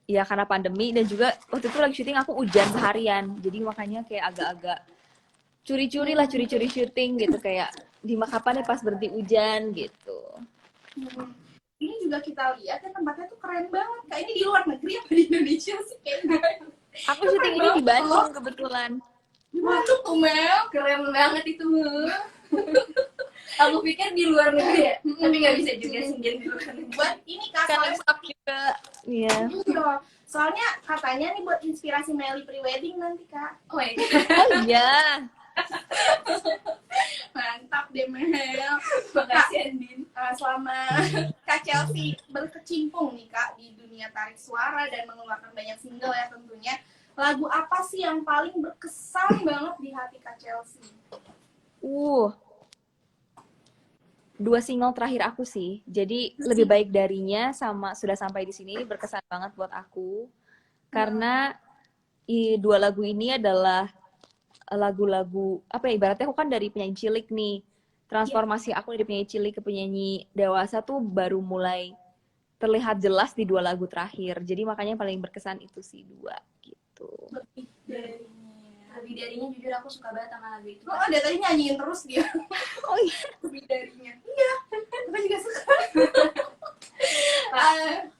ya karena pandemi dan juga waktu itu lagi syuting aku hujan seharian. Jadi makanya kayak agak-agak curi-curi syuting gitu kayak di kapan nih pas berhenti hujan gitu. Ini juga kita lihat ya tempatnya tuh keren banget. Kak, ini di luar negeri apa di Indonesia sih kayaknya? Aku syuting ini di Bandung kebetulan. Gimana tuh Mel? Keren banget itu. Aku pikir di luar negeri ya, tapi nggak bisa juga sih di luar negeri. Buat ini Kak, Kan soalnya stop juga. Iya. soalnya katanya nih buat inspirasi Melly pre-wedding nanti Kak. Oh my god. Oh iya. Mantap deh Mel. Makasih Andin. Selama Kak Chelsea berkecimpung nih Kak di dunia tarik suara dan mengeluarkan banyak single ya tentunya, lagu apa sih yang paling berkesan banget di hati Kak Chelsea? Dua single terakhir aku sih. Jadi lebih baik darinya sama sudah sampai di sini ini berkesan banget buat aku. Karena dua lagu ini adalah lagu-lagu apa ya, ibaratnya aku kan dari penyanyi cilik nih. Transformasi aku dari penyanyi cilik ke penyanyi dewasa tuh baru mulai terlihat jelas di dua lagu terakhir. Jadi makanya yang paling berkesan itu sih dua gitu. Lebih darinya jujur aku suka banget sama lagu itu. Oh, dia tadi nyanyiin terus dia. Oh iya. Lebih darinya. Iya, aku juga suka.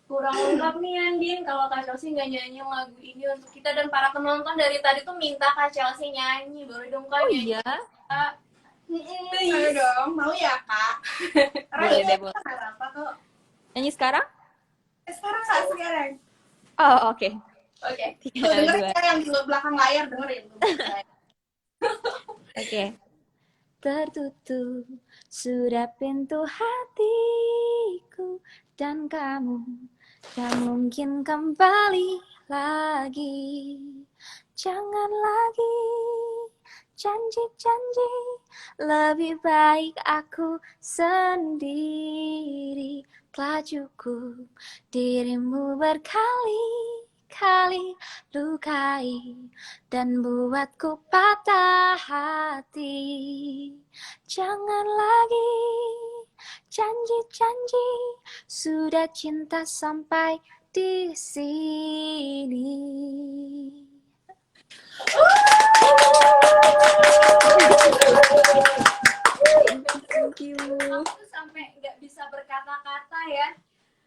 Kurang lengkap nih Andin kalau Kak Chelsea nggak nyanyi lagu ini untuk kita, dan para penonton dari tadi tuh minta Kak Chelsea nyanyi. Boleh dong Kak nyanyi? Iya. Ayo dong, mau ya Kak? Boleh deh, boleh. Apa kok? Nyanyi sekarang? Sekarang saat sekarang. Oh, oke. Oke. Tuh dengerin ya yang di belakang layar, dengerin. Oke. Tertutup sudah pintu hatiku dan kamu tak mungkin kembali lagi. Jangan lagi janji-janji, lebih baik aku sendiri. Telah cukup dirimu berkali-kali lukai dan buatku patah hati. Jangan lagi janji-janji, sudah cinta sampai di sini. Thank you. Aku tuh sampai nggak bisa berkata-kata ya.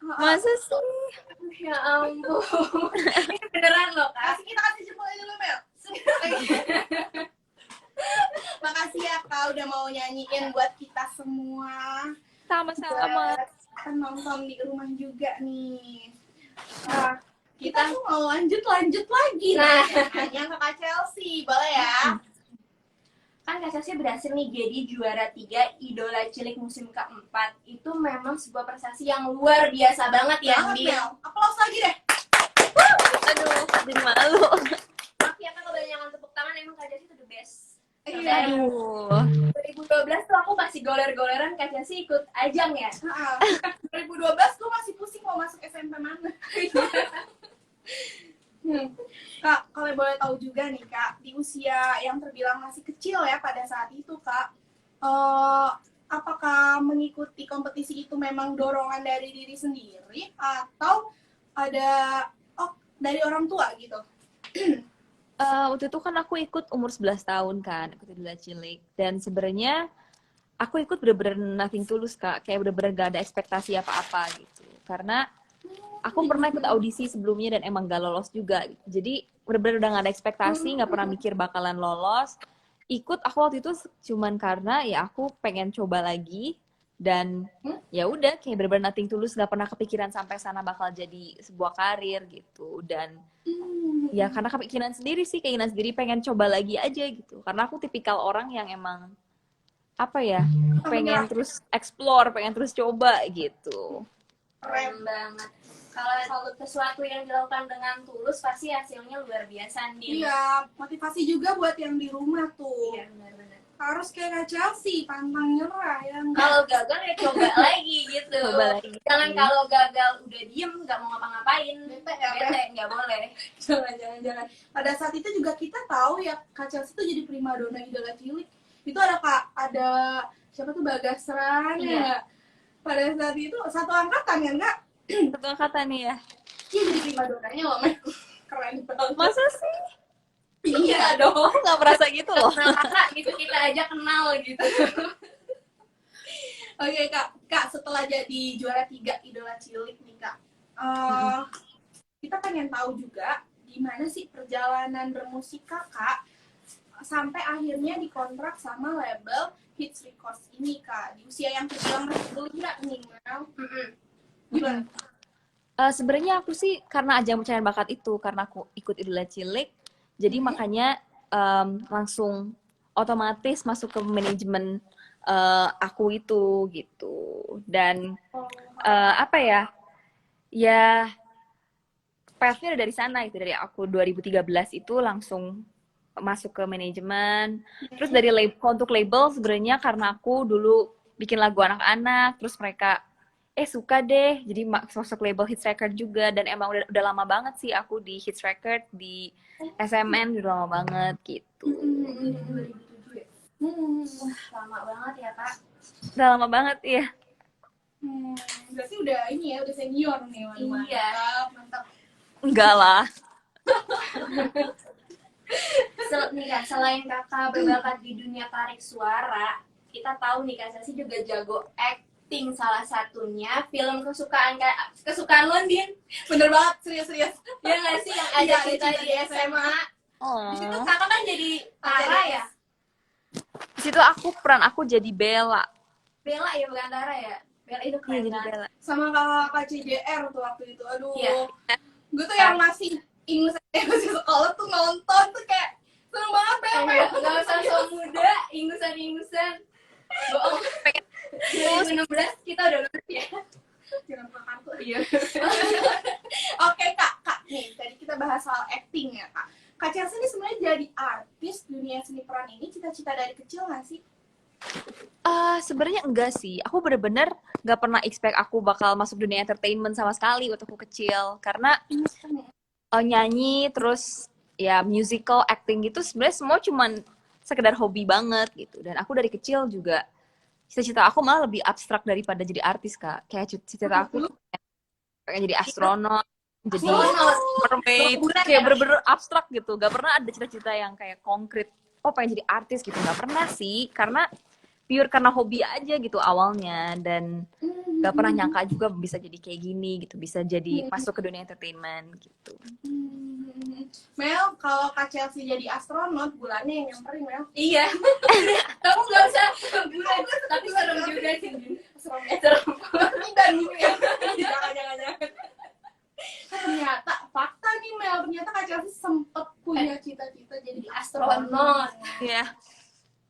Masa sih? Ya ampun. Ini beneran loh Kak. Kita kasih jempol aja dulu Mel. Makasih ya Kak udah mau nyanyiin buat kita semua. Sama-sama. Penonton di rumah juga nih. Nah, kita tuh mau lanjut lagi. Nah, nanya ke Kak Chelsea, boleh ya? Kan Kak Chelsea berhasil nih jadi juara 3 Idola Cilik musim keempat. Itu memang sebuah prestasi yang luar biasa banget ya, Andin. Aplaus lagi deh. Aduh, jadi malu. Maaf ya Kak, kebanyakan tepuk tangan, emang Kak Chelsea itu the best. Iya. Aduh. 2012 tuh aku masih goler-goleran, Kak Chelsea ikut ajang ya. 2012 gue masih pusing mau masuk SMP mana. Kak, kalau boleh tahu juga nih Kak, di usia yang terbilang masih kecil ya pada saat itu Kak, apakah mengikuti kompetisi itu memang dorongan dari diri sendiri atau ada dari orang tua gitu? Waktu itu kan aku ikut umur 11 tahun kan, ikut Idola Cilik. Dan sebenarnya aku ikut bener-bener nothing tulus Kak, kayak bener-bener gak ada ekspektasi apa-apa gitu. Karena aku pernah ikut audisi sebelumnya dan emang gak lolos juga. Jadi bener-bener udah gak ada ekspektasi, gak pernah mikir bakalan lolos. Ikut aku waktu itu cuman karena ya aku pengen coba lagi. Dan ya udah kayak bener-bener nothing tulus, gak pernah kepikiran sampai sana bakal jadi sebuah karir gitu. Dan ya karena kepikiran sendiri sih, keinginan sendiri pengen coba lagi aja gitu. Karena aku tipikal orang yang emang apa ya, pengen terus explore, pengen terus coba gitu. Keren banget. Kalau sesuatu yang dilakukan dengan tulus pasti hasilnya luar biasa nih. Iya, motivasi juga buat yang di rumah tuh. Iya, benar-benar. Harus kayak Kak Chelsea, pantang nyerah ya. Kalau gagal ya coba lagi gitu. Coba lagi. Jangan kalau gagal udah diem nggak mau ngapa-ngapain. Bete ya, Bete nggak boleh. Jangan. Pada saat itu juga kita tahu ya Kak Chelsea itu jadi primadona Idola Cilik. Itu ada siapa tuh Bagas Ran ya. Pada saat itu satu angkatan ya enggak? Satu angkatan nih ya. Iya jadi prima donanya loh Mel. Keren banget. Masa sih? Iya dong. Aku nggak merasa gitu loh. Nah, kakak gitu kita aja kenal gitu. Oke kak setelah jadi juara 3 Idola Cilik nih kak, kita pengen tahu juga gimana sih perjalanan bermusik kakak sampai akhirnya dikontrak sama label Hits Records ini kak, di usia yang terbilang masih belia nih Mel. Gimana? Sebenarnya aku sih karena ajang pencarian bakat itu, karena aku ikut Idola Cilik, jadi makanya langsung otomatis masuk ke manajemen aku itu gitu. Dan apa ya? Ya path-nya dari sana gitu, dari aku 2013 itu langsung masuk ke manajemen. Terus dari untuk label sebenarnya karena aku dulu bikin lagu anak-anak, terus mereka suka deh, jadi masuk label Hits Record juga. Dan emang udah lama banget sih aku di Hits Record, di SMN udah lama banget gitu. 2007 ya? Lama banget ya kak. Udah lama banget ya. Berarti udah ini ya, udah senior nih. Waduh, Iya. Mantap. Enggak lah. Nih kak, selain kakak berbakat di dunia tarik suara, kita tahu nih kak Chelsea juga jago acting, salah satunya film kesukaan lo, Din. Bener banget, serius. Ya nggak sih yang ada kita di SMA? Di situ kakak kan jadi Tara ya? Di situ peran aku jadi Bella. Bella ya, bukan Tara ya? Bella itu Iya, keren jadi banget. Bella. Sama kakak CJR tuh waktu itu, aduh. Iya. Gue tuh yang masih masih sekolah tuh nonton tuh kayak seneng banget Bella. Gak usah so muda, ingusan. Bohong. 2016 kita udah lulus ya. Jangan buka kartu. Iya. Oke kak, nih tadi kita bahas soal acting ya kak. Kak Chelsea ini sebenarnya jadi artis dunia seni peran ini cita-cita dari kecil nggak sih? Sebenarnya enggak sih. Aku bener-bener nggak pernah expect aku bakal masuk dunia entertainment sama sekali waktu aku kecil. Karena nyanyi, terus ya musical, acting gitu sebenarnya semua cuman sekedar hobi banget gitu. Dan aku dari kecil juga cita-cita aku malah lebih abstrak daripada jadi artis kak. Kayak cita-cita aku pengen jadi astronot, jadi mermaid, kayak bener-bener abstrak gitu. Gak pernah ada cita-cita yang kayak konkret. Oh pengen jadi artis gitu, gak pernah sih. Karena pure karena hobi aja gitu awalnya, dan gak pernah nyangka juga bisa jadi kayak gini gitu, bisa jadi masuk ke dunia entertainment gitu. Mel, kalau Kak Chelsea jadi astronot, bulannya yang nyamperin Mel. Iya. Kamu gak usah bulan, tapi serem juga sih. Serem ya? Dan ya. Jangan. Ternyata fakta nih Mel, ternyata Kak Chelsea sempet punya cita-cita jadi astronot. Iya.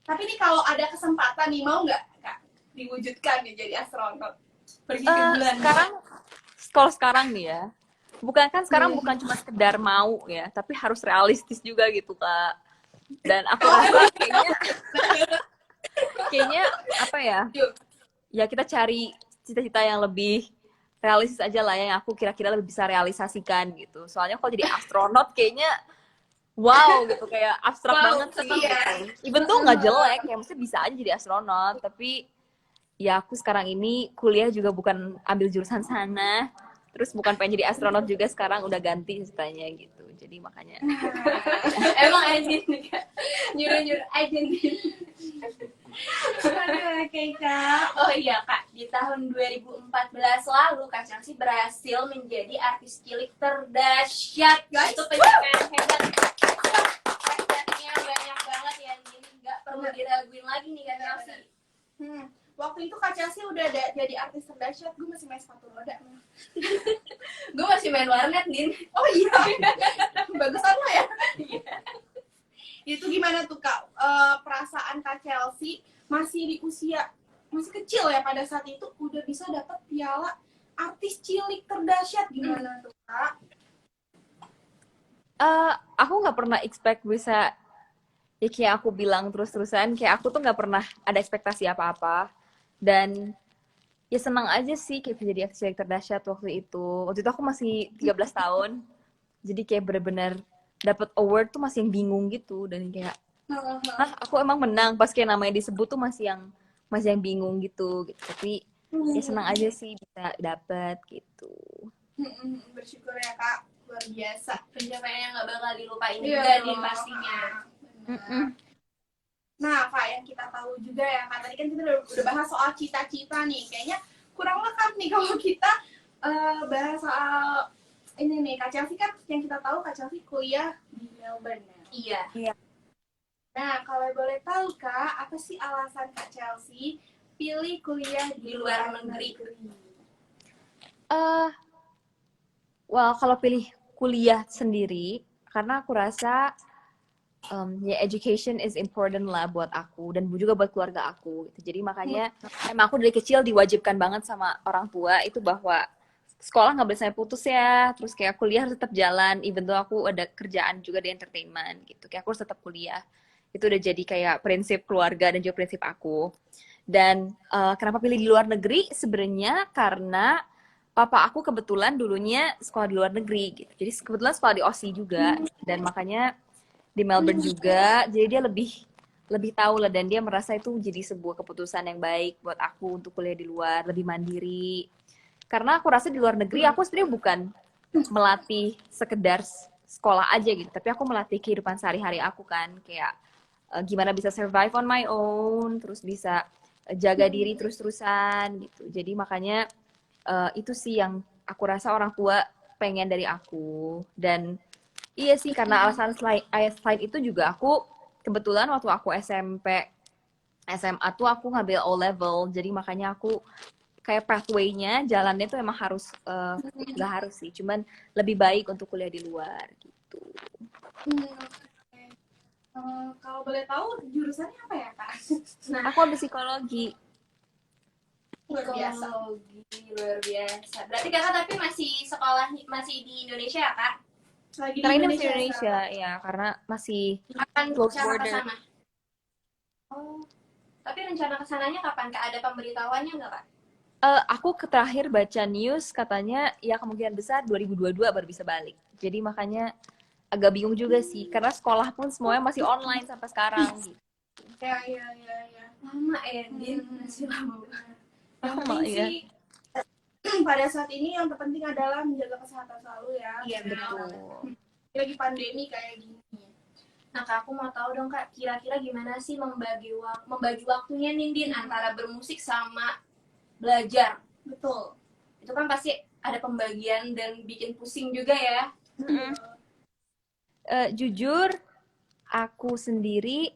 Tapi nih kalau ada kesempatan nih, mau nggak Kak diwujudkan nih jadi astronot? Pergi ke bulan. Kalau sekarang nih ya, bukan cuma sekedar mau ya, tapi harus realistis juga gitu kak. Dan aku rasa kayaknya apa ya? Ya kita cari cita-cita yang lebih realistis aja lah, yang aku kira-kira lebih bisa realisasikan gitu. Soalnya kalau jadi astronot kayaknya wow gitu, kayak abstrak banget sih. Even tuh nggak jelek, ya maksudnya bisa aja jadi astronot. Tapi ya aku sekarang ini kuliah juga bukan ambil jurusan sana, terus bukan pengen jadi astronot juga, sekarang udah ganti ceritanya gitu. Jadi makanya Emang agent nih kak, nyuruh agent. Oke Kak. Oh iya kak, di tahun 2014 lalu Kak Chelsea berhasil menjadi artis cilik terdahsyat. Guys, itu pencapaian hebat. Prestasinya banyak banget ya, ini nggak perlu diraguin lagi nih Kak Chelsea. Waktu itu Kak Chelsea udah jadi artis terdahsyat, gue masih main sepatu roda. Gue masih main warnet, Din. Oh iya, bagusan lo ya. Itu gimana tuh Kak, perasaan Kak Chelsea masih di usia masih kecil ya pada saat itu udah bisa dapat piala artis cilik terdahsyat, gimana tuh Kak? Aku nggak pernah expect bisa, ya kayak aku bilang terus-terusan, kayak aku tuh nggak pernah ada ekspektasi apa-apa. Dan ya senang aja sih kayak bisa jadi artis cilik terdahsyat waktu itu. Waktu itu aku masih 13 tahun. Jadi kayak bener-bener dapat award tuh masih yang bingung gitu, dan kayak aku emang menang, pas kayak namanya disebut tuh masih yang bingung gitu. Tapi ya senang aja sih bisa dapet gitu. Bersyukur ya Kak, luar biasa. Pencapaian yang nggak bakal dilupain Iya juga nih dong. pastinya. Benar. Nah Kak, yang kita tahu juga ya Kak, tadi kan kita udah bahas soal cita-cita nih. Kayaknya kurang lengkap nih kalau kita bahas soal ini nih. Kak Chelsea kan yang kita tahu Kak Chelsea kuliah di Melbourne. Iya. Nah, kalau boleh tahu Kak, apa sih alasan Kak Chelsea pilih kuliah di luar negeri? Well, kalau pilih kuliah sendiri, karena aku rasa ya education is important lah buat aku dan juga buat keluarga aku. Gitu. Jadi makanya emang aku dari kecil diwajibkan banget sama orang tua itu bahwa sekolah nggak boleh sampai putus ya. Terus kayak kuliah harus tetap jalan, even though aku ada kerjaan juga di entertainment gitu. Kayak aku harus tetap kuliah. Itu udah jadi kayak prinsip keluarga dan juga prinsip aku. Dan kenapa pilih di luar negeri? Sebenarnya karena papa aku kebetulan dulunya sekolah di luar negeri gitu. Jadi kebetulan sekolah di Aussie juga dan makanya di Melbourne juga. Jadi dia lebih tahu lah dan dia merasa itu jadi sebuah keputusan yang baik buat aku untuk kuliah di luar, lebih mandiri. Karena aku rasa di luar negeri aku sebenarnya bukan melatih sekedar sekolah aja gitu, tapi aku melatih kehidupan sehari-hari aku kan, kayak gimana bisa survive on my own, terus bisa jaga diri terus-terusan gitu. Jadi makanya itu sih yang aku rasa orang tua pengen dari aku. Dan iya sih, karena alasan selain itu juga aku kebetulan waktu aku SMP SMA tuh aku ngambil O level, jadi makanya aku kayak pathway-nya jalannya tuh emang harus nggak harus sih, cuman lebih baik untuk kuliah di luar gitu. Kalau boleh tahu jurusannya apa ya Kak? Nah, Aku ambil psikologi. Luar biasa. psikologi luar biasa. Berarti kakak tapi masih sekolah masih di Indonesia ya kak? Lagi di Karena ini masih Indonesia Indonesia ya, karena masih Kapan close rencana ke border. sana? Oh, tapi rencana kesananya kapan kak? Ada pemberitahuannya nggak kak? Aku terakhir baca news katanya ya kemungkinan besar 2022 baru bisa balik. Jadi makanya agak bingung juga sih, karena sekolah pun semuanya masih online sampai sekarang gitu. Ya. Lama ya, Din. Masih lama. Yang Lama, penting ya. sih pada saat ini yang terpenting adalah menjaga kesehatan selalu ya. Iya, Betul. Lagi pandemi kayak gini. Nah kak, aku mau tahu dong kak, kira-kira gimana sih membagi waktunya nih Din antara bermusik sama belajar? Betul. Itu kan pasti ada pembagian dan bikin pusing juga ya. Jujur, aku sendiri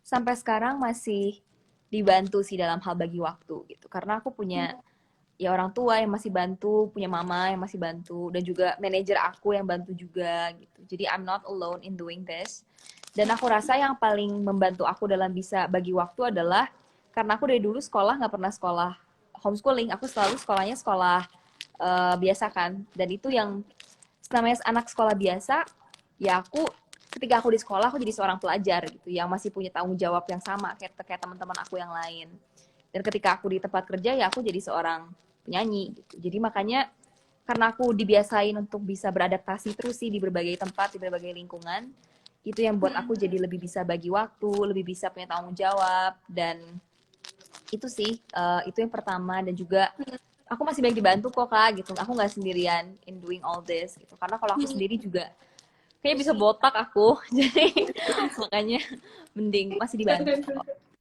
sampai sekarang masih dibantu sih dalam hal bagi waktu gitu. Karena aku punya ya orang tua yang masih bantu, punya mama yang masih bantu, dan juga manajer aku yang bantu juga gitu. Jadi I'm not alone in doing this. Dan aku rasa yang paling membantu aku dalam bisa bagi waktu adalah karena aku dari dulu sekolah nggak pernah sekolah homeschooling, aku selalu sekolahnya sekolah biasa kan. Dan itu yang namanya anak sekolah biasa, ya aku ketika aku di sekolah aku jadi seorang pelajar gitu yang masih punya tanggung jawab yang sama kayak teman-teman aku yang lain. Dan ketika aku di tempat kerja ya aku jadi seorang penyanyi gitu. Jadi makanya karena aku dibiasain untuk bisa beradaptasi terus sih di berbagai tempat, di berbagai lingkungan, itu yang buat aku jadi lebih bisa bagi waktu, lebih bisa punya tanggung jawab. Dan itu sih, itu yang pertama. Dan juga aku masih banyak dibantu kok kak gitu, aku nggak sendirian in doing all this gitu, karena kalau aku sendiri juga kayaknya bisa botak aku. Jadi makanya mending masih dibantu.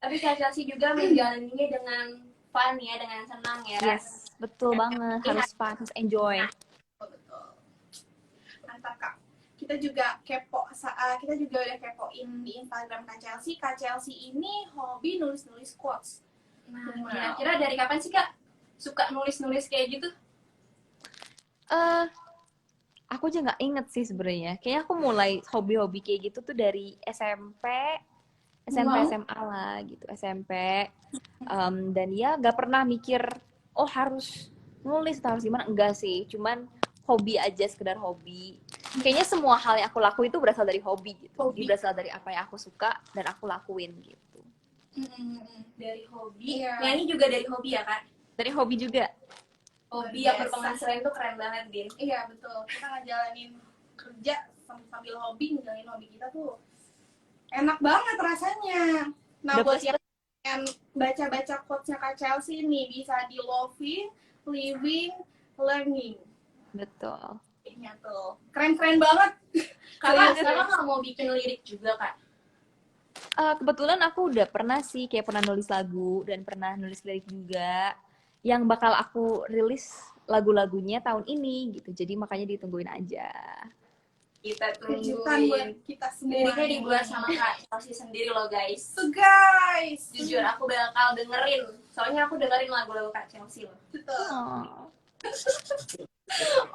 Tapi Kak Chelsea juga menjalaninya dengan fun ya, dengan senang ya. Yes, betul banget, harus fun, harus enjoy. Betul. Mantap Kak. Kita juga kita juga udah kepoin di Instagram Kak Chelsea. Kak Chelsea ini hobi nulis-nulis quotes. Nah, kira-kira dari kapan sih Kak suka nulis-nulis kayak gitu? Aku aja nggak inget sih sebenarnya. Kayaknya aku mulai hobi-hobi kayak gitu tuh dari SMP SMA lah gitu, SMP. Dan ya nggak pernah mikir, oh harus nulis atau harus gimana, enggak sih. Cuman hobi aja, sekedar hobi. Kayaknya semua hal yang aku lakuin itu berasal dari hobi gitu. Jadi berasal dari apa yang aku suka dan aku lakuin gitu. Dari hobi, Iya. nyanyi juga dari hobi ya Kak? Dari hobi juga. Hobi yang berpenghasilan itu keren banget, Din. Iya betul. Kita ngejalanin kerja sambil hobi, ngejalanin hobi kita tuh enak banget rasanya. Nah buat yang baca-baca quotes-nya Kak Chelsea nih bisa di loving, living, learning. Betul. Kayaknya tuh keren-keren banget. Kakak sekarang nggak mau bikin lirik juga, Kak? Kebetulan aku udah pernah sih kayak pernah nulis lagu dan pernah nulis lirik juga yang bakal aku rilis lagu-lagunya tahun ini gitu. Jadi makanya ditungguin aja. Kita Kejutan buat tungguin. kita semua. Liriknya dibuat sama Kak Chelsea sendiri loh, guys. So guys, Jujur aku bakal dengerin. Soalnya aku dengerin lagu-lagu Kak Chelsea loh. betul. Oh.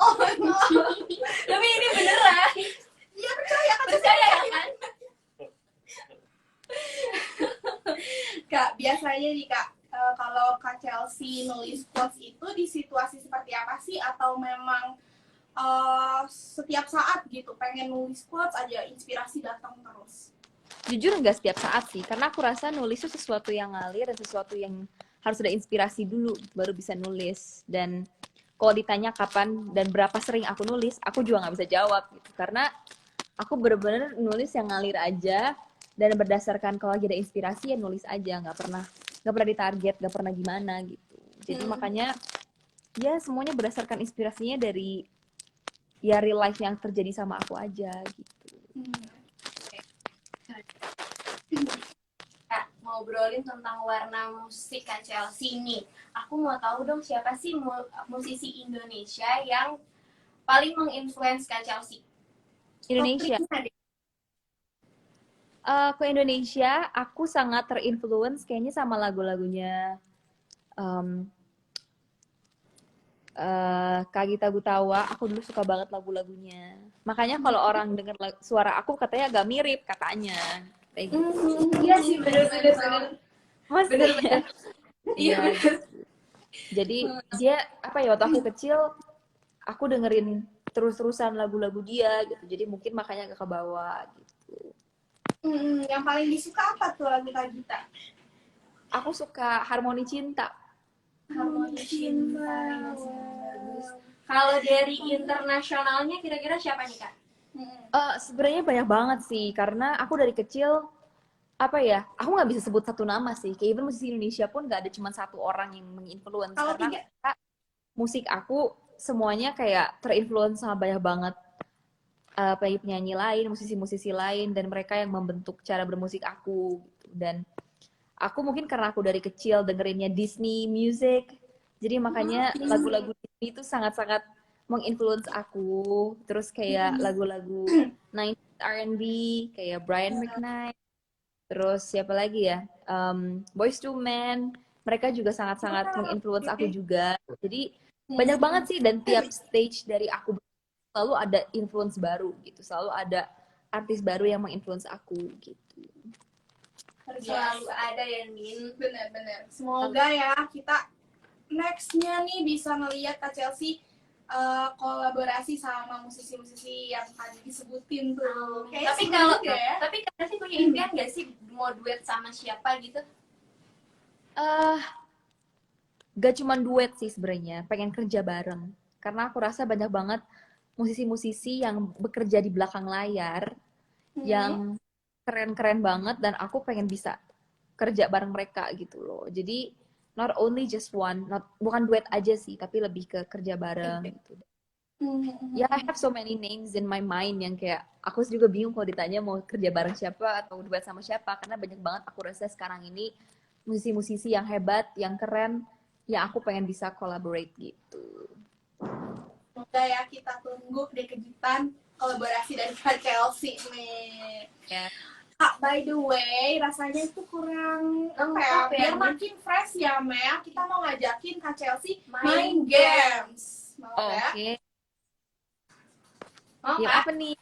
Oh my god. Tapi ini beneran. Iya percaya kan? Percaya kan? Kak, biasanya nih Kak, kalau Kak Chelsea nulis quotes itu di situasi seperti apa sih? Atau memang setiap saat gitu pengen nulis quotes aja, inspirasi datang terus? Jujur nggak setiap saat sih, karena aku rasa nulis itu sesuatu yang ngalir dan sesuatu yang harus ada inspirasi dulu baru bisa nulis. Dan kalau ditanya kapan dan berapa sering aku nulis, aku juga nggak bisa jawab gitu. Karena aku bener-bener nulis yang ngalir aja dan berdasarkan kalau lagi ada inspirasi ya nulis aja, nggak pernah ditarget, nggak pernah gimana gitu. Jadi makanya ya semuanya berdasarkan inspirasinya dari ya real life yang terjadi sama aku aja gitu. Kak, ngobrolin tentang warna musik Kak Chelsea nih. Aku mau tahu dong siapa sih musisi Indonesia yang paling menginfluence Kak Chelsea? Indonesia. Ke Indonesia, aku sangat terinfluence kayaknya sama lagu-lagunya Kak Gita Gutawa. Aku dulu suka banget lagu-lagunya. Makanya kalau orang dengar suara aku katanya agak mirip katanya. Kayak gitu. Iya sih, bener-bener. Mas, Bener-bener. Iya, bener. Jadi dia apa ya, waktu aku kecil aku dengerin terus-terusan lagu-lagu dia gitu. Jadi mungkin makanya ke bawah gitu. Yang paling disuka apa tuh lagu Kak Gita? Aku suka Harmoni Cinta. Harmoni Cinta. Kalau dari internasionalnya kira-kira siapa nih, Kak? Sebenarnya banyak banget sih, karena aku dari kecil apa ya, aku nggak bisa sebut satu nama sih. Kayak even musisi Indonesia pun nggak ada cuma satu orang yang menginfluence. Kalau Karena musik aku semuanya kayak terinfluence sama banyak banget penyanyi lain, musisi-musisi lain, dan mereka yang membentuk cara bermusik aku gitu. Dan aku mungkin karena aku dari kecil dengerinnya Disney music, jadi makanya lagu-lagu Disney itu sangat-sangat menginfluence aku. Terus kayak lagu-lagu 90s R&B kayak Brian McKnight, terus siapa lagi ya, Boyz II Men, mereka juga sangat-sangat menginfluence aku juga. Jadi banyak banget sih, dan tiap stage dari aku selalu ada influence baru gitu, selalu ada artis baru yang menginfluence aku gitu. Selalu ada ya, Nin. Bener-bener. Semoga ya kita nextnya nih bisa ngeliat Kak Chelsea kolaborasi sama musisi-musisi yang tadi disebutin tuh. Tapi kalau tapi Kak Chelsea punya impian nggak sih mau duet sama siapa gitu? Gak cuma duet sih sebenarnya, pengen kerja bareng. Karena aku rasa banyak banget musisi-musisi yang bekerja di belakang layar yang keren-keren banget, dan aku pengen bisa kerja bareng mereka gitu loh. Jadi not only just one, bukan duet aja sih, tapi lebih ke kerja bareng gitu. Ya, I have so many names in my mind yang kayak aku juga bingung kalau ditanya mau kerja bareng siapa atau duet sama siapa, karena banyak banget aku rasa sekarang ini musisi-musisi yang hebat, yang keren, yang aku pengen bisa collaborate gitu. Semoga ya kita tunggu deh kejutan kolaborasi dari Kak Chelsea nih. Ya. Kak, by the way, rasanya itu kurang apa ya? Biar makin fresh ya, Mel. Kita mau ngajakin Kak Chelsea main games. Mau ya? Oke. Oh, Ya, Kak. apa nih?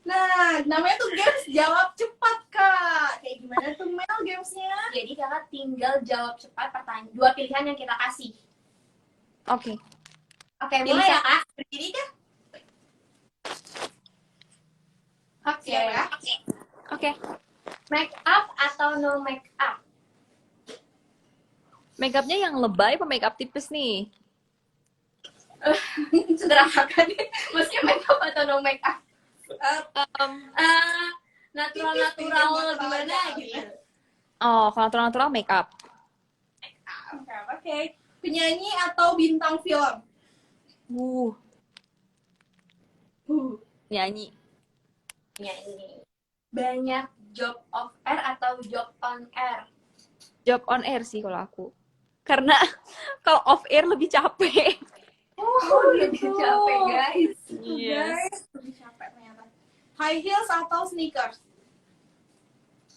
Nah, namanya tuh games jawab cepat, Kak. Kayak gimana tuh Mel gamesnya? Jadi kakak tinggal jawab cepat pertanyaan dua pilihan yang kita kasih. Oke. Oke, mulai ya, Kak. Berdiri kan? Oke. Siap ya? Oke. Make up atau no make up? Makeupnya yang lebay apa makeup tipis nih? Sederhana nih. Maksudnya make up atau no make up? Natural gimana gitu. Oh, kalau natural makeup. Oke. Penyanyi atau bintang film? Uh, Uh, nyanyi. Nyanyi. Banyak job off air atau job on air? Job on air sih kalau aku. Karena kalau off air lebih capek. Oh, gitu. capek guys. Iya. Guys, lebih capek ternyata. High heels atau sneakers?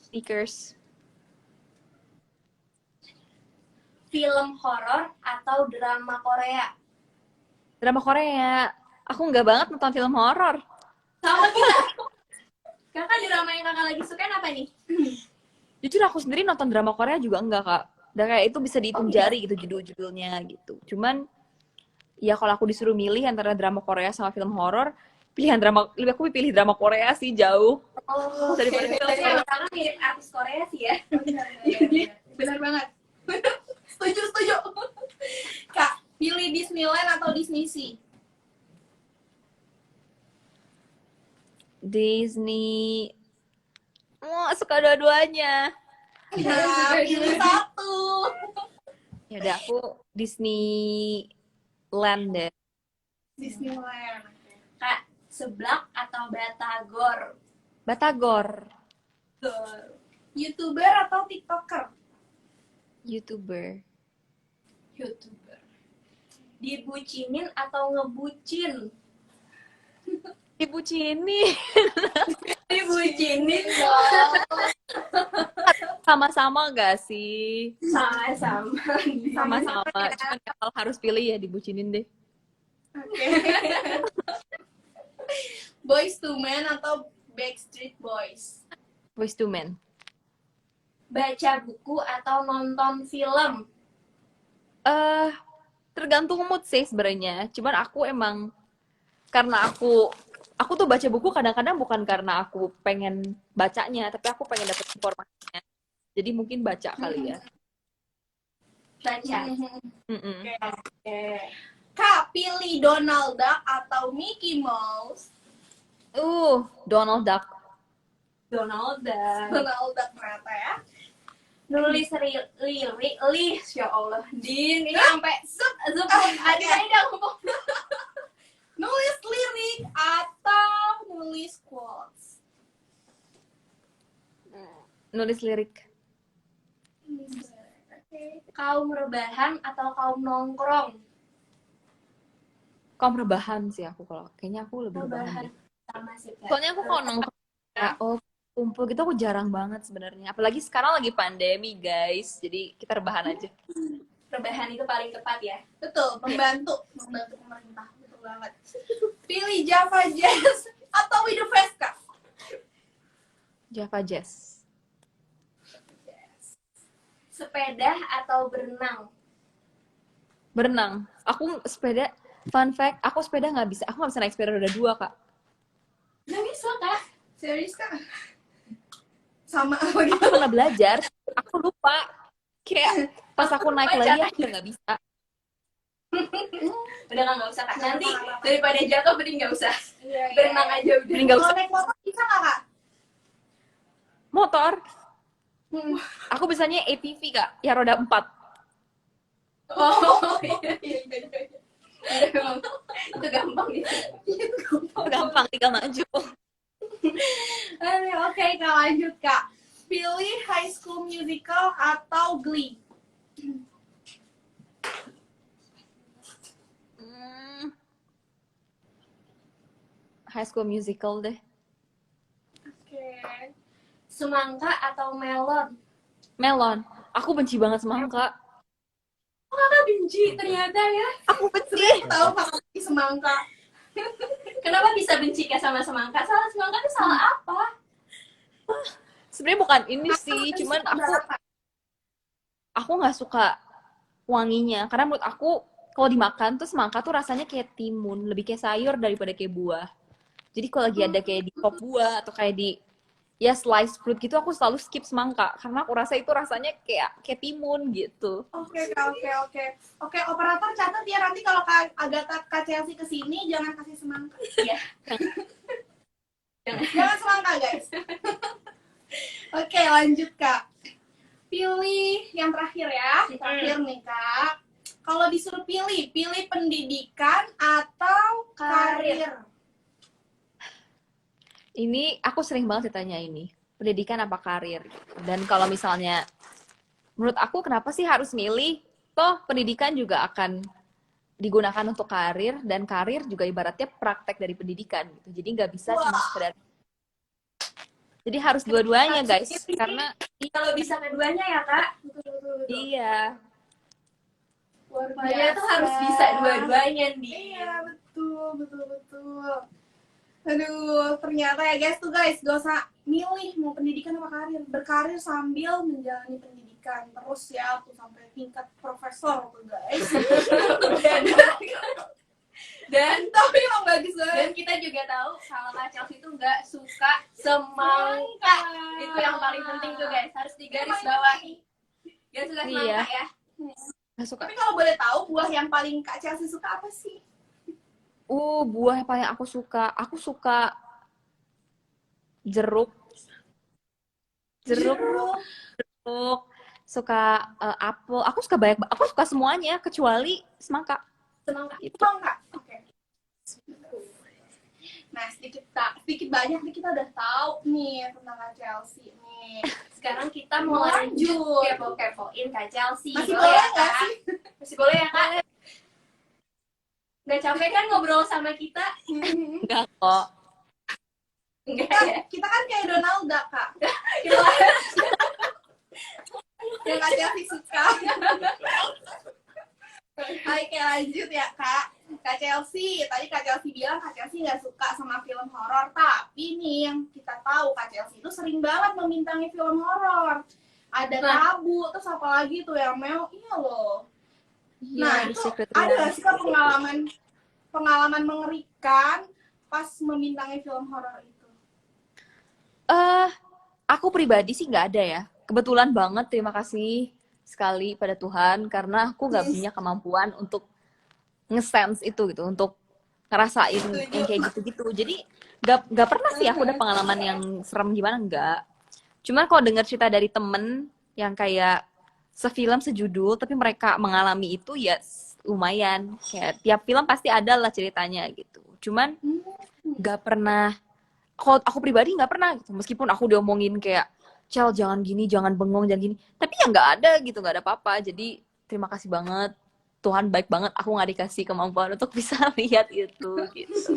Sneakers. Film horor atau drama Korea? Drama Korea. Aku nggak banget nonton film horor. Sama kita. Kakak drama yang kakak lagi suka apa nih? Jujur aku sendiri nonton drama Korea juga enggak, Kak. Dan kayak itu bisa dihitung jari gitu judul-judulnya gitu. Cuman ya kalau aku disuruh milih antara drama Korea sama film horor, aku pilih drama Korea sih jauh. Oh, Daripada film Tapi horor. emang kakak mirip artis Korea sih ya. Benar banget. Setuju. Kak, pilih Disneyland atau Disney Sea? Disney. Suka dua-duanya. Ya, pilih satu. Ya udah aku Disneyland deh. Disneyland. Kak, seblak atau batagor? Batagor. YouTuber atau TikToker? YouTuber. YouTuber. Dibucinin atau ngebucin? Dibucinin. Dibucinin dong. Sama-sama gak sih? Sama-sama. Sama-sama. Cuman kalau harus pilih ya dibucinin deh. Oke. Boys to Men atau Backstreet Boys? Boyz II Men. Baca buku atau nonton film? Tergantung mood sih sebenarnya. Cuman aku emang karena aku tuh baca buku kadang-kadang bukan karena aku pengen bacanya, tapi aku pengen dapet informasinya. Jadi mungkin baca kali ya. Baca. Mm-mm. Oke. Kak, pilih Donald Duck atau Mickey Mouse? Donald Duck. Donald Duck. Donald Duck ternyata ya. Nulis lirik, ya Allah, Din, ini sampai zup, ada ngomong. Nulis lirik atau nulis quotes? Nulis lirik. Kaum rebahan atau kaum nongkrong? Kaum rebahan sih aku kalau. Kayaknya aku lebih rebahan. Sama sih, Kak. Soalnya aku kalau nongkrong kayak, kumpul gitu aku jarang banget sebenarnya. Apalagi sekarang lagi pandemi, guys. Jadi kita rebahan aja. Rebahan itu paling tepat ya. Betul, membantu pemerintah. Betul banget. Pilih Java Jazz atau We The Fest, Kak? Java Jazz. Sepeda atau berenang? Berenang. Aku sepeda, fun fact, aku sepeda nggak bisa. Aku nggak bisa naik sepeda roda 2, Kak. Nggak bisa, Kak. Serius, Kak? Sama apa gitu? Aku pernah belajar, aku lupa. Kayak pas aku naik lagi, aku udah nggak bisa. Udah nggak usah, Kak. Nanti daripada jatuh, mending nggak usah. Iya, Berenang aja udah. Mending nggak Kalau usah. naik motor bisa nggak, Kak? Motor. Aku bisanya ATV, Kak. Ya roda 4. Oh, iya. Itu gampang gitu. Gampang, tinggal maju. Oke, Kak, lanjut, Kak. Pilih High School Musical atau Glee? High School Musical deh. Oke. Semangka atau melon? Melon. Aku benci banget semangka. Oh, kakak benci ternyata ya. Aku benci. Tahu Kak semangka? Kenapa bisa benci Kak sama semangka? Salah semangka itu salah apa? Sebenarnya bukan ini sih, cuman aku nggak suka wanginya. Karena menurut aku kalau dimakan tuh semangka tuh rasanya kayak timun, lebih kayak sayur daripada kayak buah. Jadi kalau lagi ada kayak di pop buah atau kayak di ya slice fruit gitu, aku selalu skip semangka karena aku rasa itu rasanya kayak timun gitu. Oke, Kak, oke. Oke, operator catat ya nanti kalau Kak Chelsea kesini jangan kasih semangka. Iya. Jangan semangka, guys. Oke, lanjut, Kak. Pilih yang terakhir ya. Terakhir nih, Kak. Kalau disuruh pilih pendidikan atau karir? Ini aku sering banget ditanya ini, pendidikan apa karir? Dan kalau misalnya, menurut aku kenapa sih harus milih? Toh pendidikan juga akan digunakan untuk karir, dan karir juga ibaratnya praktek dari pendidikan gitu. Jadi nggak bisa cuma Wah, sekedar. Jadi harus dua-duanya guys, Ini karena kalau bisa keduanya ya kak. betul. iya, Luar Makanya tuh biasa. harus bisa dua-duanya nih. Iya, betul. Aduh, ternyata ya guys gak usah milih mau pendidikan apa karir. Berkarir sambil menjalani pendidikan terus ya tuh sampai tingkat profesor tuh guys. Dan tapi emang bagus Dan banget. kita juga tahu kalau Kak Chelsea itu nggak suka semangka. Itu yang paling penting tuh guys, harus digaris bawahi. Gak suka semangka Iya. ya. nggak suka. Tapi kalau boleh tahu buah yang paling Kak Chelsea suka apa sih? Buah yang paling aku suka jeruk, jeruk, suka apel. Aku suka aku suka semuanya kecuali semangka. Semangka. Itu. Semangka. Oke. Nah, sedikit banyak nih kita udah tahu nih tentang Kak Chelsea nih. Sekarang kita mau lanjut kepo-kepoin Kak Chelsea. Masih Boleh boleh ya, nggak Kak? sih? Masih boleh ya Kak? Nggak capek kan ngobrol sama kita? Enggak kok. Enggak ya? Kita kan kayak Donalda, Kak. Yang Kak Chelsea suka. Oke, lanjut ya, Kak. Kak Chelsea, tadi Kak Chelsea bilang Kak Chelsea nggak suka sama film horor, tapi nih yang kita tahu Kak Chelsea itu sering banget membintangi film horor. Ada Tabu, terus apa lagi tuh yang Mel, iya loh. Nah, itu ada nggak sih Kak pengalaman mengerikan pas membintangi film horor itu? Aku pribadi sih nggak ada ya. Kebetulan banget, terima kasih sekali pada Tuhan karena aku nggak punya kemampuan untuk nge-sense itu gitu, untuk ngerasain yang kayak gitu-gitu. Jadi nggak pernah sih aku ada pengalaman yang serem gimana, nggak. Cuman kalau dengar cerita dari temen yang kayak sefilm sejudul tapi mereka mengalami itu ya lumayan. Kayak tiap film pasti ada lah ceritanya gitu. Cuman nggak pernah, kalau aku pribadi nggak pernah gitu. Meskipun aku diomongin kayak Cel jangan gini, jangan bengong, jangan gini, tapi ya nggak ada gitu, nggak ada apa-apa. Jadi terima kasih banget, Tuhan baik banget, aku nggak dikasih kemampuan untuk bisa lihat itu gitu.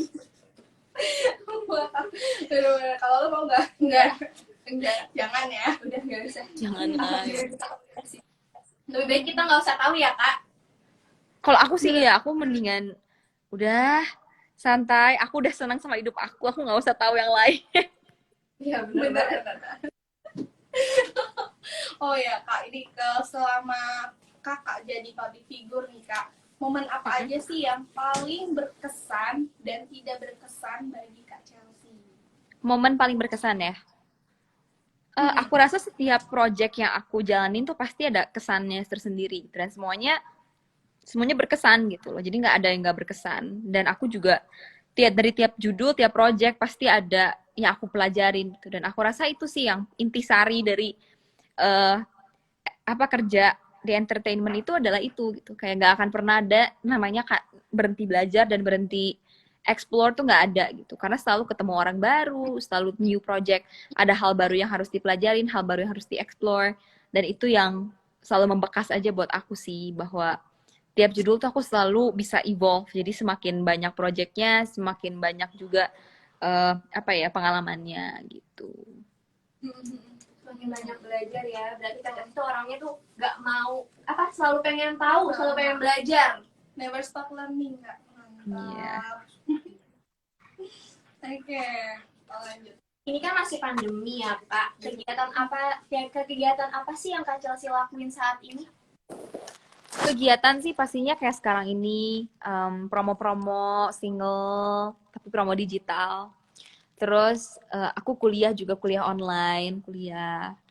Kalau lo mau nggak, jangan ya. Udah nggak usah. Jangan. Lebih baik kita nggak usah tahu ya Kak. Kalau aku sih ya, aku mendingan udah santai, aku udah senang sama hidup aku nggak usah tahu yang lain. Iya benar. Oh ya Kak, ini selama Kakak jadi public figure nih Kak, momen apa aja sih yang paling berkesan dan tidak berkesan bagi Kak Chelsea? Momen paling berkesan ya? Aku rasa setiap project yang aku jalanin tuh pasti ada kesannya tersendiri dan semuanya berkesan gitu loh. Jadi nggak ada yang nggak berkesan. Dan aku juga dari tiap judul, tiap project pasti ada yang aku pelajarin gitu. Dan aku rasa itu sih yang intisari dari kerja di entertainment itu adalah itu gitu. Kayak nggak akan pernah ada namanya berhenti belajar dan berhenti explore tuh nggak ada gitu. Karena selalu ketemu orang baru, selalu new project, ada hal baru yang harus dipelajarin, hal baru yang harus dieksplor. Dan itu yang selalu membekas aja buat aku sih, bahwa tiap judul tuh aku selalu bisa evolve. Jadi semakin banyak projectnya, semakin banyak juga pengalamannya gitu. Semakin banyak belajar ya. Berarti Kak Chelsea tuh orangnya tuh nggak mau selalu pengen tahu, selalu pengen belajar. Never stop learning Kak. Iya. Oke, lanjut. Ini kan masih pandemi ya Kak. Kegiatan apa sih yang Kak Chelsea lakuin saat ini? Kegiatan sih pastinya kayak sekarang ini promo-promo single, tapi promo digital. Terus aku kuliah online,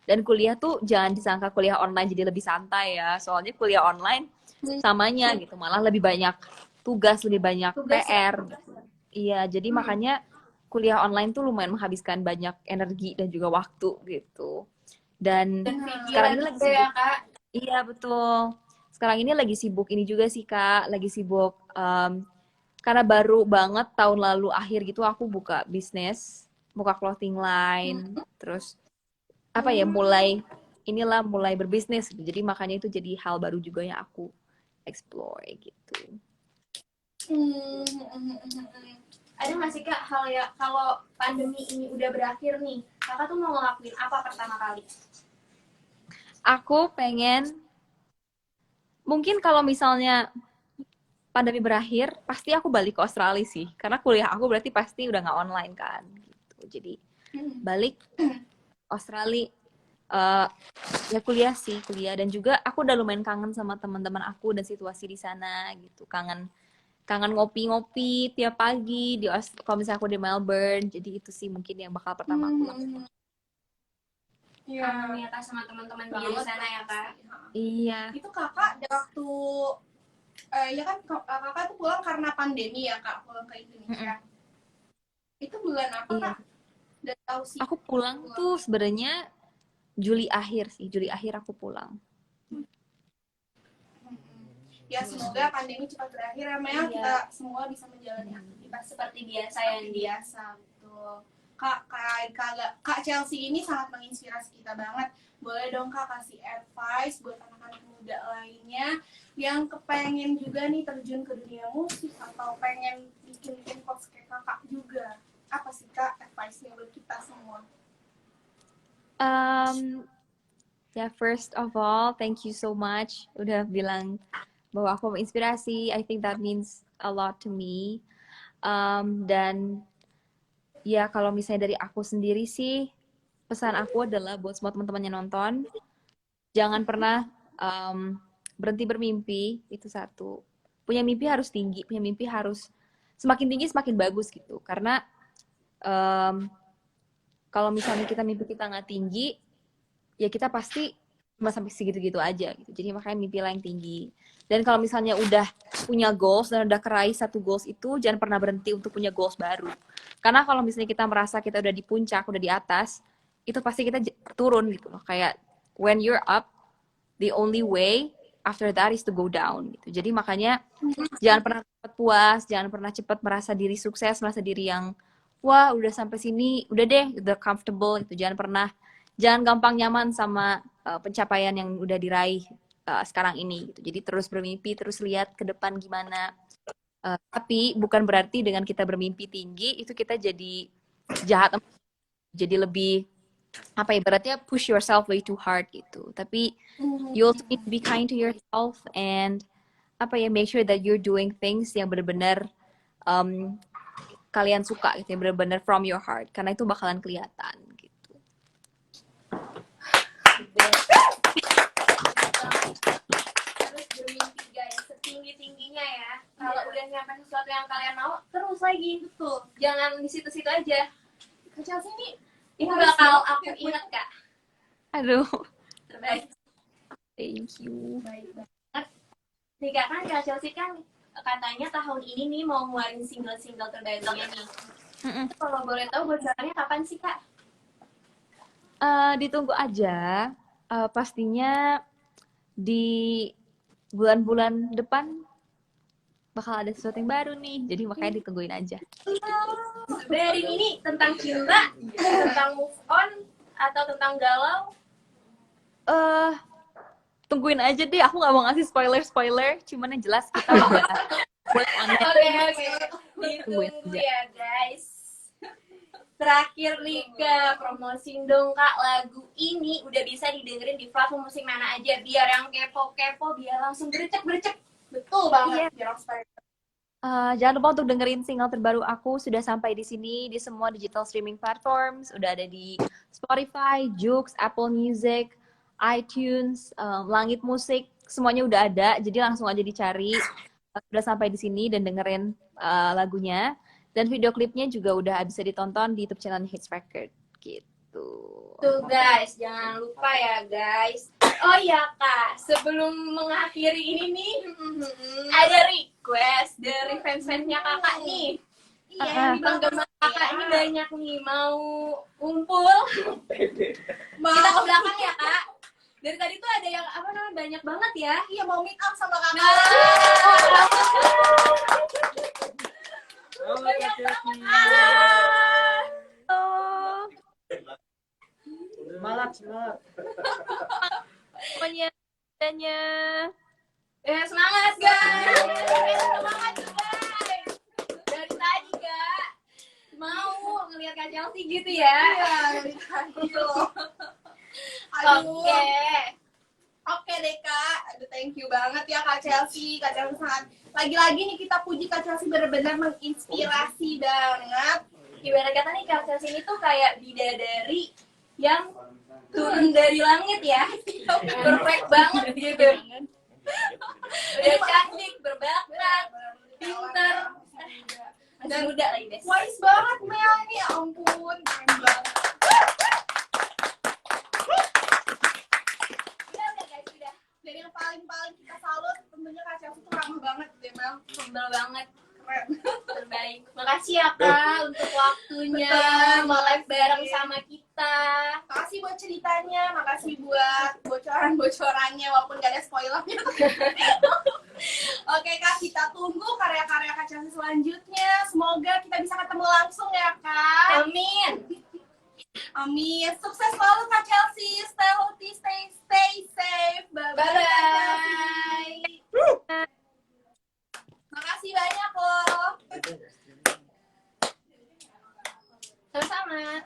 dan kuliah tuh jangan disangka kuliah online jadi lebih santai ya, soalnya kuliah online samanya gitu, malah lebih banyak tugas, lebih banyak PR gitu. Iya, jadi makanya kuliah online tuh lumayan menghabiskan banyak energi dan juga waktu gitu. Dan sekarang ini lagi ya Kak. Iya betul. sekarang ini lagi sibuk ini juga sih Kak, lagi sibuk karena baru banget tahun lalu akhir gitu aku buka bisnis, buka clothing line, terus apa ya mulai berbisnis gitu. Jadi makanya itu jadi hal baru juga yang aku explore gitu. Ada nggak sih Kak hal ya kalau pandemi ini udah berakhir nih, Kakak tuh mau ngelakuin apa pertama kali? Aku pengen mungkin kalau misalnya pandemi berakhir, pasti aku balik ke Australia sih. Karena kuliah aku berarti pasti udah nggak online kan. Gitu. Jadi balik Australia, ya kuliah. Dan juga aku udah lumayan kangen sama teman-teman aku dan situasi di sana gitu. Kangen ngopi-ngopi tiap pagi kalau misalnya aku di Melbourne. Jadi itu sih mungkin yang bakal pertama aku lakukan. Kangen ya Kak sama teman-teman di sana ya Kak. Iya. Itu kakak waktu ya kan kakak tuh pulang karena pandemi ya Kak, pulang ke Indonesia. Itu bulan apa Kak? Udah tahu sih. Aku pulang tuh sebenarnya Juli akhir aku pulang. Ya semoga pandemi cepat berakhir ya Mel, kita semua bisa menjalani aktivitas Seperti biasa yang biasa. Betul. Kak Chelsea ini sangat menginspirasi kita banget. Boleh dong Kak kasih advice buat anak-anak muda lainnya yang kepengen juga nih terjun ke dunia musik atau pengen bikin post kayak Kakak juga. Apa sih Kak advice-nya buat kita semua? Ya, first of all, thank you so much udah bilang bahwa aku menginspirasi. I think that means a lot to me. Dan ya kalau misalnya dari aku sendiri sih, pesan aku adalah buat semua teman-teman yang nonton, jangan pernah berhenti bermimpi, itu satu. Punya mimpi harus tinggi, punya mimpi harus semakin tinggi semakin bagus gitu. Karena kalau misalnya mimpi kita nggak tinggi, ya kita pasti cuma sampai segitu-gitu aja gitu. Jadi makanya mimpilah yang tinggi. Dan kalau misalnya udah punya goals dan udah keraih satu goals itu, jangan pernah berhenti untuk punya goals baru. Karena kalau misalnya kita merasa kita udah di puncak, udah di atas, itu pasti kita turun gitu loh. Kayak when you're up, the only way after that is to go down gitu. Jadi makanya jangan pernah cepat puas, jangan pernah cepat merasa diri sukses, merasa diri yang wah udah sampai sini, udah deh, udah comfortable gitu. Jangan gampang nyaman sama pencapaian yang udah diraih sekarang ini gitu. Jadi terus bermimpi, terus lihat ke depan gimana. Tapi bukan berarti dengan kita bermimpi tinggi itu kita jadi jahat, jadi lebih apa ya, ibaratnya push yourself way too hard gitu. Tapi you also need to be kind to yourself and apa ya, make sure that you're doing things yang benar-benar kalian suka gitu, yang benar-benar from your heart, karena itu bakalan kelihatan gitu. Terus bermimpi guys, setinggi-tingginya ya. Kalau udah nyampe sesuatu yang kalian mau, terus lagi. Betul. Jangan di situ-situ aja. Kak Chelsea ini Itu bakal aku ingat Kak. Aduh. Terbaik. Thank you. Baik banget. Nih Kak, kan Kak Chelsea kan katanya tahun ini nih mau ngeluarin single-single terbarunya nih. Kalau boleh tahu bocorannya kapan sih Kak? Ditunggu aja. Pastinya di bulan-bulan depan bakal ada sesuatu yang baru nih. Jadi makanya ditungguin aja. Dari ini tentang cinta, tentang move on, atau tentang galau? Tungguin aja deh. Aku nggak mau ngasih spoiler. Cuman yang jelas kita udah work on it. Oke. Ditunggu ya guys. Terakhir nih Kak, promosiin dong Kak lagu ini udah bisa didengerin di platform musik mana aja biar yang kepo-kepo biar langsung gercep. Betul banget. Biar langsung jangan lupa untuk dengerin single terbaru aku, sudah sampai di sini di semua digital streaming platforms, udah ada di Spotify, Joox, Apple Music, iTunes, Langit Musik, semuanya udah ada. Jadi langsung aja dicari. Udah sampai di sini dan dengerin lagunya. Dan video klipnya juga udah bisa ditonton di YouTube channel Hits Record gitu. Tuh guys, jangan lupa ya guys. Oh ya Kak, sebelum mengakhiri ini nih, ada request dari fans-fansnya Kakak nih. Iya, penggemar Kakak ini banyak nih, mau kumpul. Kita ke belakang ya Kak. Dari tadi tuh ada yang apa namanya banyak banget ya. Iya, mau meet up sama kakak. Nah, Halo Kak Chelsea. Oh, Semangat, semangat. pokoknya adanya. semangat guys. Semangat guys. Dari tadi Kak mau ngelihat Kak Chelsea gitu ya. Iya, dari tadi loh. Aduh. Oke deh Kak, aduh thank you banget ya Kak Chelsea. Kak Chelsea sangat, lagi-lagi nih kita puji Kak Chelsea benar-benar menginspirasi banget. Ibarat kata nih Kak Chelsea ini tuh kayak bidadari yang turun dari langit ya. Perfect banget gitu. Udah cantik, berbakat, pinter, masih muda lagi deh. Wise banget Mel ini, ya ampun, keren banget. Udah guys, udah. Dan yang paling kita salut tentunya Kak Chelsea tuh ramah banget deh Mel. Humble banget. Keren. Terbaik. Makasih ya Kak untuk waktunya mau live bareng sama kita. Makasih buat ceritanya, makasih buat bocoran-bocorannya walaupun gak ada spoilernya. Oke Kak, kita tunggu karya-karya Kak Chelsea selanjutnya. Semoga kita bisa ketemu langsung ya Kak. Amin. Amin. Sukses selalu Kak Chelsea. Stay healthy, stay safe. Bye-bye. Bye-bye. Makasih banyak loh. Sama-sama.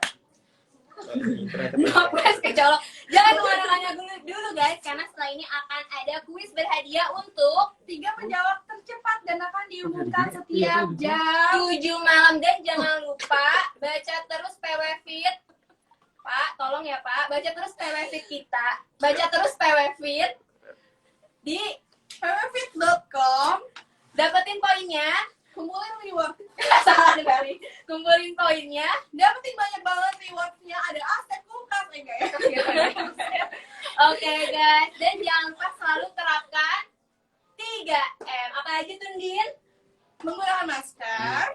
Ngapres kecolok. Jangan kemana-mana dulu guys, karena setelah ini akan ada kuis berhadiah untuk 3 penjawab tercepat dan akan diumumkan setiap jam 7 malam. Dan jangan lupa baca terus PW Fit. Pak, tolong ya Pak, baca terus PW Fit kita. Baca terus PW Fit di pwfit.com. dapetin poinnya. Kumpulin reward. Salah kali. Kumpulin poinnya. Dapetin banyak banget rewardnya. Ada aset kulkas enggak ya? Oke guys, dan jangan lupa selalu terapkan 3M. Apa aja tuh Din? Menggunakan masker,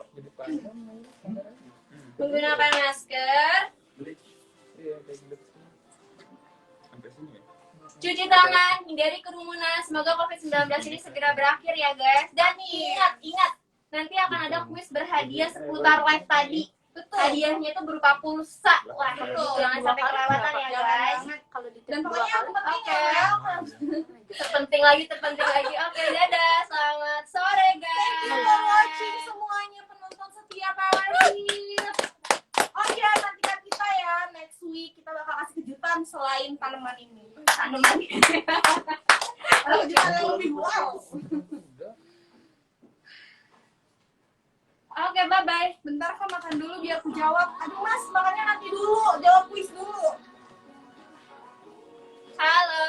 Menggunakan masker, cuci tangan, hindari kerumunan. Semoga COVID-19 ini segera berakhir ya guys. Dan ingat, nanti akan ada kuis berhadiah seputar live tadi. betul. Hadiahnya itu berupa pulsa. Wah, Betul. jangan sampai kelewatan ya guys. Kalau Dan pokoknya yang penting Oke. ya, Terpenting lagi. Oke, dadah. Selamat sore guys. thank you for watching semuanya penonton setia Powerfit. Oh iya, nantikan kita ya next week kita bakal kasih kejutan selain tanaman ini. Tanaman. Ada kejutan yang lebih wow. Oke, bye-bye. Bentar kak makan dulu biar aku jawab. Aduh mas, makannya nanti dulu, jawab kuis dulu. Halo.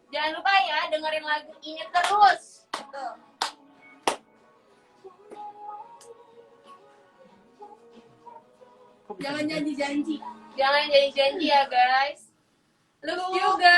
Jangan lupa ya dengerin lagu ini terus. Betul. Jangan janji-janji. Jangan janji-janji ya guys. Look juga.